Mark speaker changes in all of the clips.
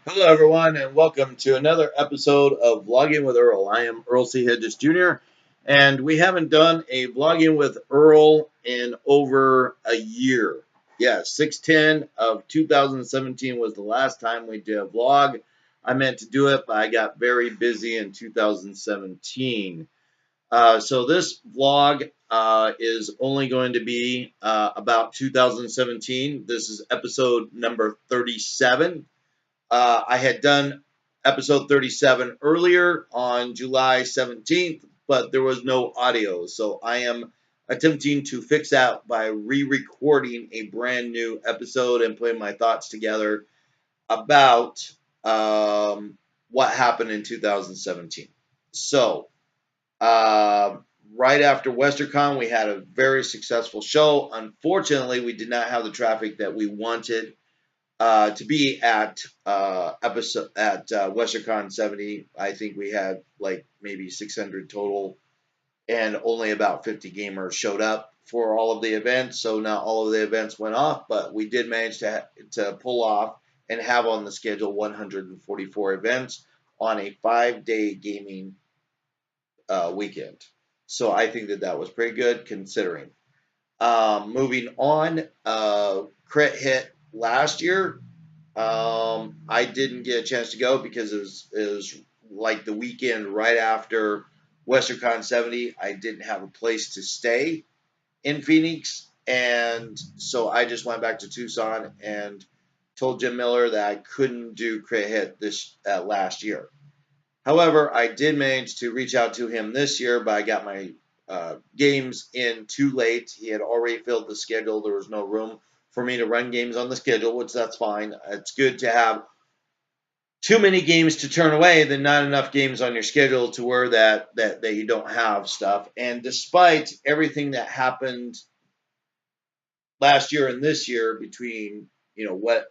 Speaker 1: Hello, everyone, and welcome to another episode of Vlogging with Earl. I am Earl C. Hedges Jr., and we haven't done a Vlogging with Earl in over a year. Yeah, 6/10 of 2017 was the last time we did a vlog. I meant to do it, but I got very busy in 2017. So this vlog is only going to be about 2017. This is episode number 37. I had done episode 37 earlier on July 17th, but there was no audio. So I am attempting to fix that by re-recording a brand new episode and putting my thoughts together about what happened in 2017. So, uh, right after WesternCon, we had a very successful show. Unfortunately, we did not have the traffic that we wanted to be at WesternCon 70. I think we had like maybe 600 total, and only about 50 gamers showed up for all of the events. So not all of the events went off, but we did manage to pull off and have on the schedule 144 events on a 5-day gaming weekend. So I think that that was pretty good considering. Moving on, Crit hit last year. I didn't get a chance to go because it was like the weekend right after WesternCon 70. I didn't have a place to stay in Phoenix, and so I just went back to Tucson and told Jim Miller that I couldn't do Crit Hit this last year. However, I did manage to reach out to him this year, but I got my games in too late. He had already filled the schedule. There was no room for me to run games on the schedule, which that's fine. It's good to have too many games to turn away than not enough games on your schedule to where that you don't have stuff. And despite everything that happened last year and this year between what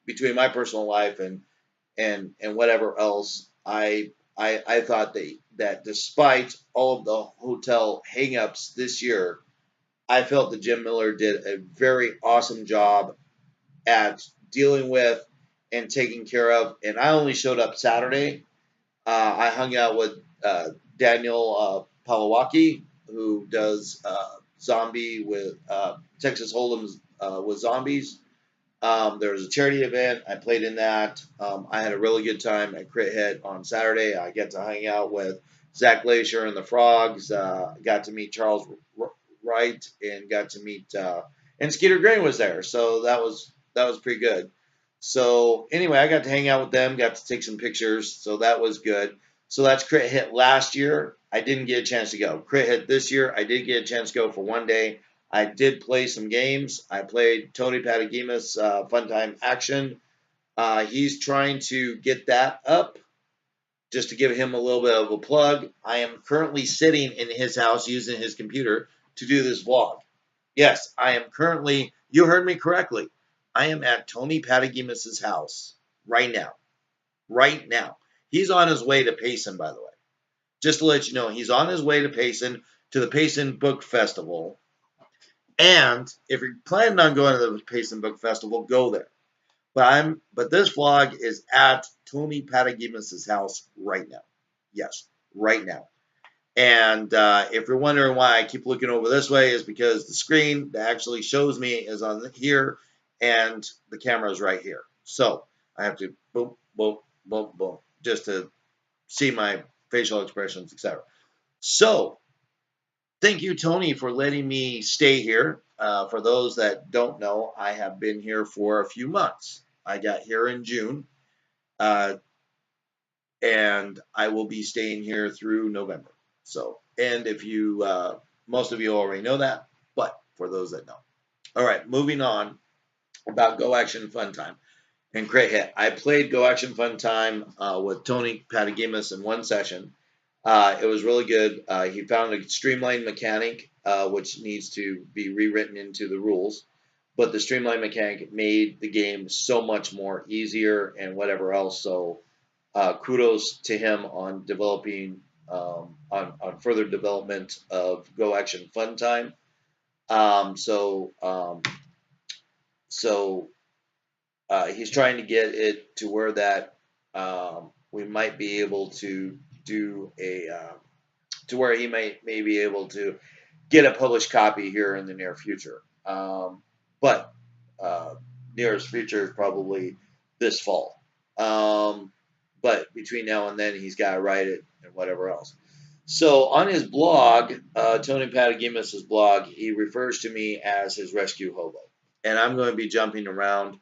Speaker 1: between my personal life and whatever else, I thought that despite all of the hotel hangups this year, I felt that Jim Miller did a very awesome job at dealing with and taking care of. And I only showed up Saturday. I hung out with Daniel Palawaki, who does zombie with Texas Hold'em's with zombies. There was a charity event. I played in that. I had a really good time at Crit Hit on Saturday. I got to hang out with Zach Glacier and the Frogs. Got to meet Charles Wright and got to meet and Skeeter Green was there. So that was pretty good. So anyway, I got to hang out with them. Got to take some pictures. So that was good. So that's Crit Hit last year. I didn't get a chance to go. Crit Hit this year, I did get a chance to go for one day. I did play some games. I played Tony Padigemas Fun Time Action. He's trying to get that up. Just to give him a little bit of a plug, I am currently sitting in his house using his computer to do this vlog. Yes, I am currently, you heard me correctly. I am at Tony Padigemas' house right now. Right now. He's on his way to Payson, by the way. Just to let you know, he's on his way to Payson, to the Payson Book Festival. And if you're planning on going to the Payson Book Festival, go there. But this vlog is at Tony Padigemas' house right now. Yes, right now. And if you're wondering why I keep looking over this way, is because the screen that actually shows me is on here, and the camera is right here. So I have to boom, boom, boom, boom, just to see my facial expressions, etc. So thank you, Tony, for letting me stay here. For those that don't know, I have been here for a few months. I got here in June, uh, and I will be staying here through November. So, and if you, most of you already know that, but for those that don't. All right, moving on about Go Action Fun Time and Crit Hit. I played Go Action Fun Time with Tony Padigemas in one session. It was really good. He found a streamlined mechanic, which needs to be rewritten into the rules. But the streamlined mechanic made the game so much more easier and whatever else. So kudos to him on developing, on further development of Go Action Fun Time. Um, so um, so he's trying to get it to where that we might be able to do a to where he may be able to get a published copy here in the near future. But nearest future is probably this fall. But between now and then, he's got to write it and whatever else. So on his blog, Tony Padigemas' blog, he refers to me as his rescue hobo. And I'm going to be jumping around.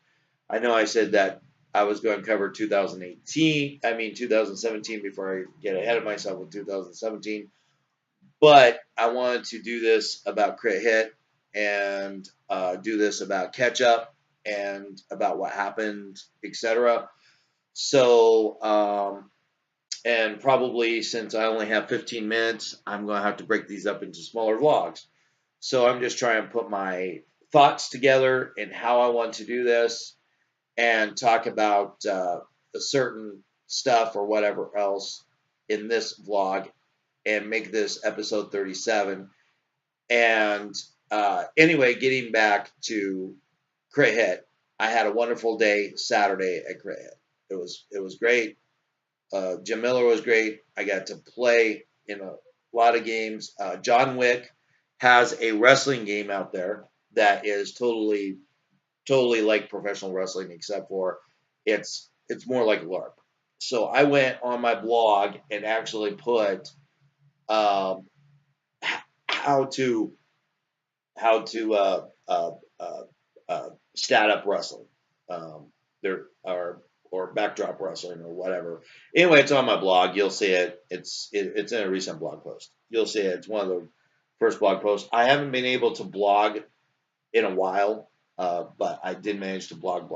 Speaker 1: I know I said that I was going to cover 2017 before I get ahead of myself with 2017. But I wanted to do this about Crit Hit and do this about catch up and about what happened, etc. So, and probably since I only have 15 minutes, I'm going to have to break these up into smaller vlogs. So I'm just trying to put my thoughts together and how I want to do this and talk about a certain stuff or whatever else in this vlog and make this episode 37. And anyway, getting back to Crit Hit, I had a wonderful day Saturday at Crit Hit. It was great. Jim Miller was great. I got to play in a lot of games. John Wick has a wrestling game out there that is totally like professional wrestling, except for it's more like LARP. So I went on my blog and actually put how to stat up wrestling. There are or backdrop wrestling or whatever. Anyway, it's on my blog. You'll see it. It's in a recent blog post. You'll see it. It's one of the first blog posts. I haven't been able to blog in a while, but I did manage to blog.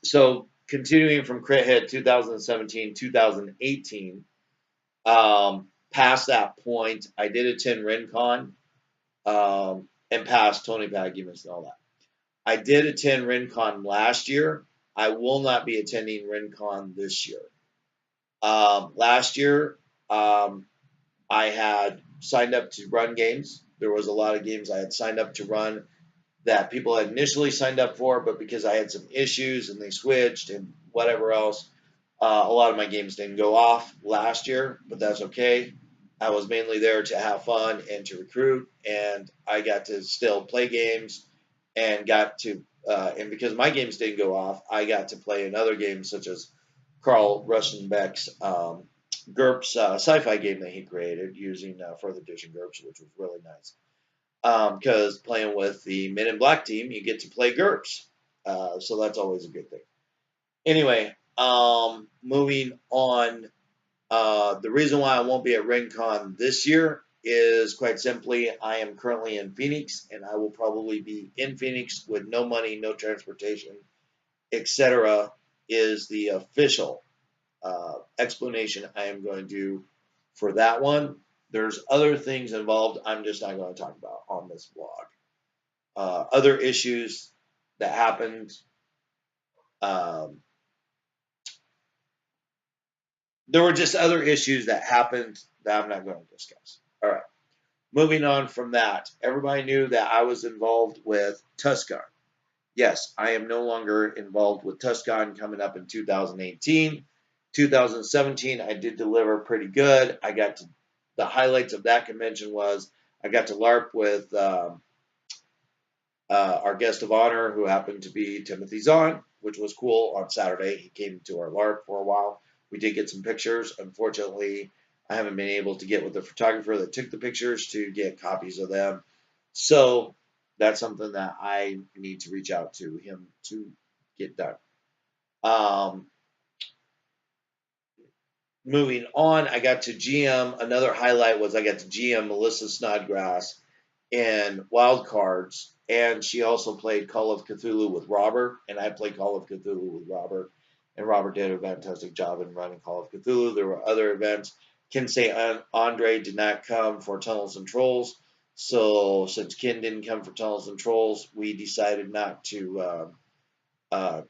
Speaker 1: So continuing from Crit Hit 2017, 2018, past that point, I did attend Rin-Con and passed Tony Padigemas and all that. I did attend Rin-Con last year. I will not be attending Rin-Con this year. Last year, I had signed up to run games. There was a lot of games I had signed up to run that people had initially signed up for, but because I had some issues and they switched and whatever else, a lot of my games didn't go off last year, but that's okay. I was mainly there to have fun and to recruit, and I got to still play games and got to, and because my games didn't go off, I got to play in other games such as Carl Rustenbeck's GURPS sci-fi game that he created using 4th edition GURPS, which was really nice. Because playing with the Men in Black team, you get to play GURPS. So that's always a good thing. Anyway, moving on. The reason why I won't be at Rin-Con this year is quite simply I am currently in Phoenix, and I will probably be in Phoenix with no money, no transportation, etc. is the official explanation I am going to do for that one. There's other things involved I'm just not going to talk about on this vlog. Other issues that happened. There were just other issues that happened that I'm not going to discuss. All right. Moving on from that, everybody knew that I was involved with TusCon. Yes, I am no longer involved with TusCon coming up in 2018. 2017, I did deliver pretty good. I got to, the highlights of that convention was I got to LARP with our guest of honor, who happened to be Timothy Zahn, which was cool on Saturday. He came to our LARP for a while. We did get some pictures. Unfortunately, I haven't been able to get with the photographer that took the pictures to get copies of them. So that's something that I need to reach out to him to get done. Moving on, I got to GM. Another highlight was I got to GM Melissa Snodgrass in Wild Cards, and she also played Call of Cthulhu with Robert, and I played Call of Cthulhu with Robert, and Robert did a fantastic job in running Call of Cthulhu. There were other events. Ken St. Andre did not come for Tunnels and Trolls, so since Ken didn't come for Tunnels and Trolls, we decided not to. I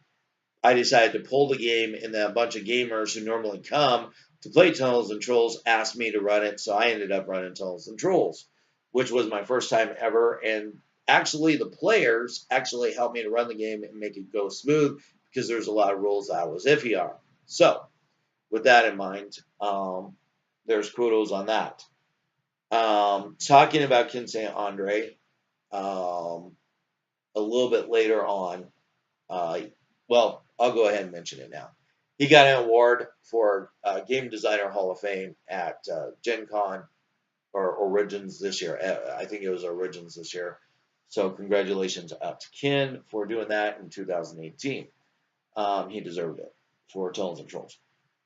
Speaker 1: decided to pull the game, and then a bunch of gamers who normally come to play Tunnels and Trolls asked me to run it, so I ended up running Tunnels and Trolls, which was my first time ever, and actually the players actually helped me to run the game and make it go smooth because there's a lot of rules that I was iffy on. So with that in mind, there's kudos on that. Talking about Ken St. Andre, a little bit later on, uh, well, I'll go ahead and mention it now. He got an award for Game Designer Hall of Fame at Gen Con or Origins this year. I think it was Origins this year. So congratulations out to Ken for doing that in 2018. He deserved it for Tunnels and Trolls.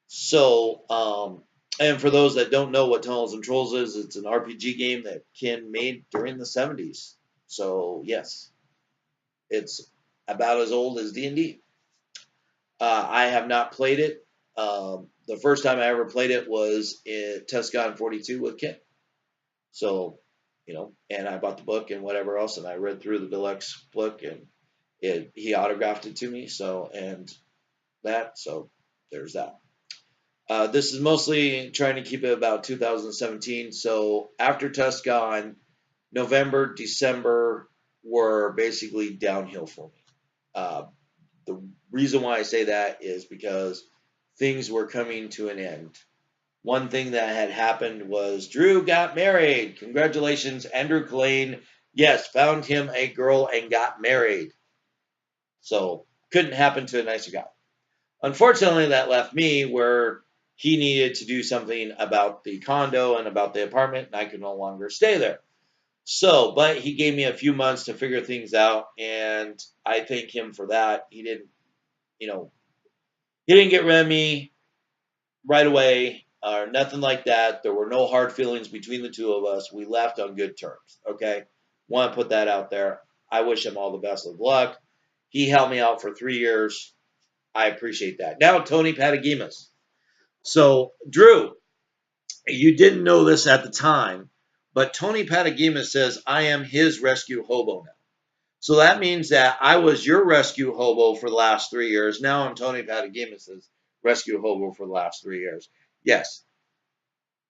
Speaker 1: So, and for those that don't know what Tunnels and Trolls is, it's an RPG game that Ken made during the 70s. So yes, it's about as old as D&D. I have not played it. The first time I ever played it was at TusCon 42 with Ken. So, and I bought the book and whatever else, and I read through the deluxe book, and he autographed it to me. So, and so there's that. This is mostly trying to keep it about 2017. So after TusCon, November, December were basically downhill for me. The reason why I say that is because things were coming to an end. One thing that had happened was Drew got married. Congratulations, Andrew Collane. Yes, found him a girl and got married. So couldn't happen to a nicer guy. Unfortunately, that left me where he needed to do something about the condo and about the apartment, and I could no longer stay there. So, but he gave me a few months to figure things out, and I thank him for that. He didn't get rid of me right away or nothing like that. There were no hard feelings between the two of us. We left on good terms. Okay. Want to put that out there. I wish him all the best of luck. He helped me out for 3 years. I appreciate that. Now, Tony Padigemas. So, Drew, you didn't know this at the time, but Tony Padigemas says I am his rescue hobo now. So that means that I was your rescue hobo for the last 3 years. Now I'm Tony Padigemas' rescue hobo for the last 3 years. Yes,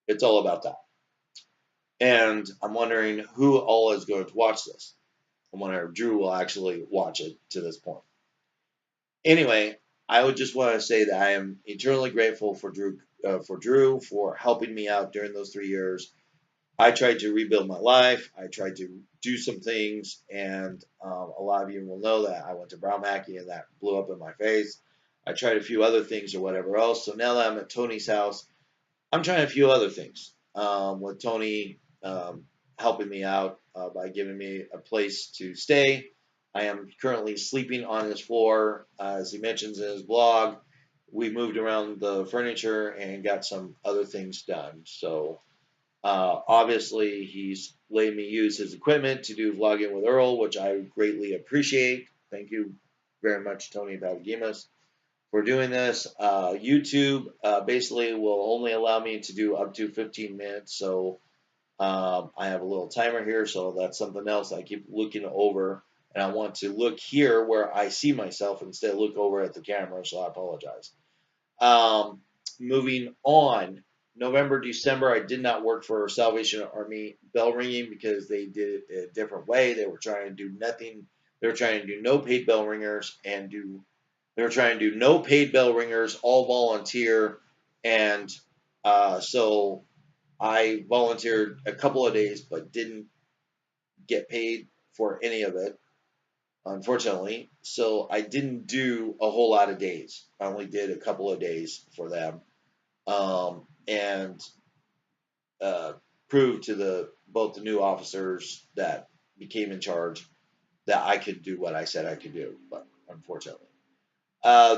Speaker 1: it's all about that. And I'm wondering who all is going to watch this. I'm wondering if Drew will actually watch it to this point. Anyway, I would just want to say that I am eternally grateful for Drew for helping me out during those 3 years. I tried to rebuild my life. I tried to do some things, and a lot of you will know that I went to Brown Mackey, and that blew up in my face. I tried a few other things or whatever else. So now that I'm at Tony's house, I'm trying a few other things. With Tony helping me out by giving me a place to stay. I am currently sleeping on his floor. As he mentions in his blog, we moved around the furniture and got some other things done. So obviously, he's letting me use his equipment to do vlogging with Earl, which I greatly appreciate. Thank you very much, Tony Padigemas, for doing this. YouTube basically will only allow me to do up to 15 minutes, so I have a little timer here, so that's something else I keep looking over, and I want to look here where I see myself instead of look over at the camera, so I apologize. Moving on. November, December, I did not work for Salvation Army bell ringing because they did it a different way. They were trying to do nothing. They were trying to do no paid bell ringers they were trying to do no paid bell ringers, all volunteer. And so I volunteered a couple of days, but didn't get paid for any of it, unfortunately. So I didn't do a whole lot of days. I only did a couple of days for them. And proved to both the new officers that became in charge that I could do what I said I could do, but unfortunately.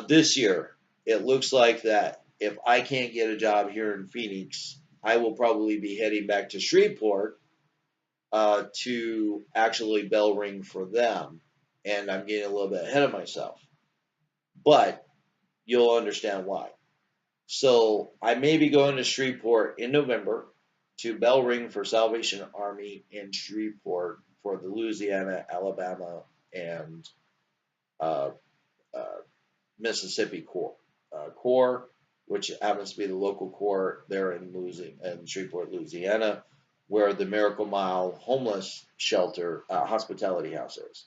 Speaker 1: This year, it looks like that if I can't get a job here in Phoenix, I will probably be heading back to Shreveport to actually bell ring for them, and I'm getting a little bit ahead of myself. But you'll understand why. So I may be going to Shreveport in November to bell ring for Salvation Army in Shreveport for the Louisiana, Alabama, and Mississippi Corps, which happens to be the local corps there in Shreveport, Louisiana. where the Miracle Mile homeless shelter, hospitality house is.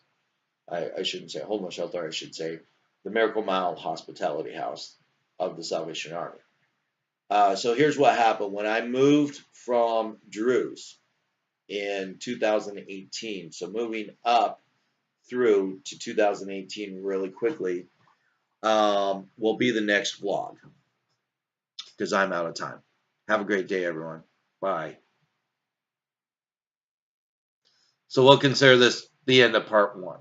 Speaker 1: I shouldn't say homeless shelter, I should say the Miracle Mile hospitality house of the Salvation Army. So here's what happened. When I moved from Drew's in 2018, so moving up through to 2018 really quickly, will be the next vlog because I'm out of time. Have a great day, everyone. Bye. So we'll consider this the end of part 1.